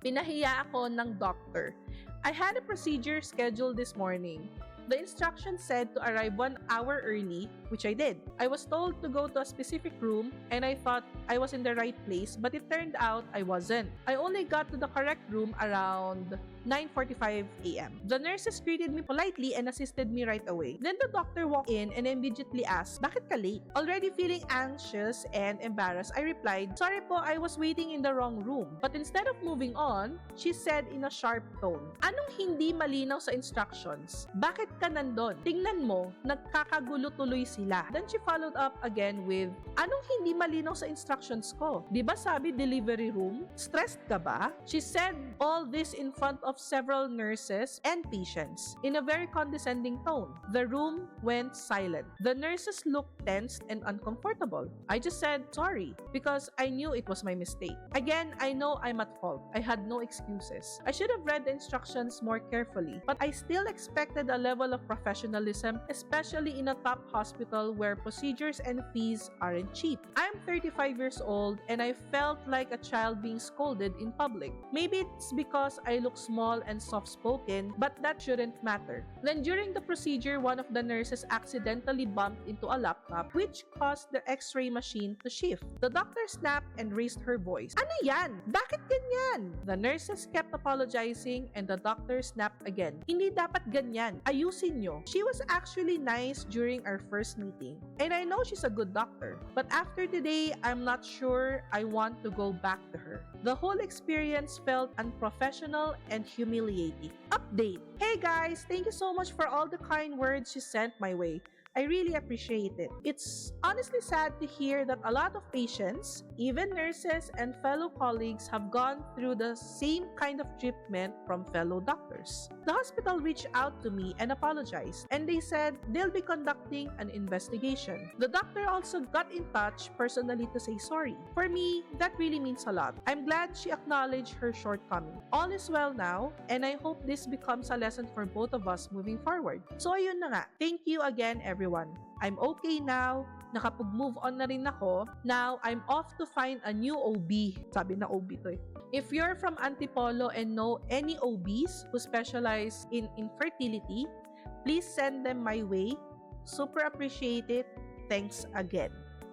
Pinahiya ako ng doctor. I had a procedure scheduled this morning. The instructions said to arrive 1 hour early, which I did. I was told to go to a specific room and I thought I was in the right place, but it turned out I wasn't. I only got to the correct room around 9:45 a.m. The nurses greeted me politely and assisted me right away. Then the doctor walked in and immediately asked, "Bakit ka late?" Already feeling anxious and embarrassed, I replied, "Sorry po, I was waiting in the wrong room." But instead of moving on, she said in a sharp tone, "Anong hindi malinaw sa instructions? Bakit ka nandun? Tingnan mo, nagkakagulo tuloy sila." Then she followed up again with, "Anong hindi malinaw sa instructions ko? Di ba sabi delivery room? Stressed ka ba?" She said all this in front of several nurses and patients in a very condescending tone. The room went silent. The nurses looked tensed and uncomfortable. I just said sorry because I knew it was my mistake. Again, I know I'm at fault. I had no excuses. I should have read the instructions more carefully, but I still expected a level of professionalism, especially in a top hospital where procedures and fees aren't cheap. I'm 35 years old and I felt like a child being scolded in public. Maybe it's because I look small and soft-spoken, but that shouldn't matter. Then during the procedure, one of the nurses accidentally bumped into a laptop, which caused the x-ray machine to shift. The doctor snapped and raised her voice. "Ano yan? Bakit ganyan?" The nurses kept apologizing and the doctor snapped again. "Hindi dapat ganyan. Ayusin nyo." She was actually nice during our first meeting, and I know she's a good doctor, but after today, I'm not sure I want to go back to her. The whole experience felt unprofessional and humiliating. Update. Hey guys, thank you so much for all the kind words you sent my way. I really appreciate it. It's honestly sad to hear that a lot of patients, even nurses and fellow colleagues, have gone through the same kind of treatment from fellow doctors. The hospital reached out to me and apologized, and they said they'll be conducting an investigation. The doctor also got in touch personally to say sorry. For me, that really means a lot. I'm glad she acknowledged her shortcoming. All is well now, and I hope this becomes a lesson for both of us moving forward. So ayun na nga. Thank you again, everyone. I'm okay now. Nakapag-move on na rin ako. Now, I'm off to find a new OB. Sabi na OB to eh. If you're from Antipolo and know any OBs who specialize in infertility, please send them my way. Super appreciate it. Thanks again.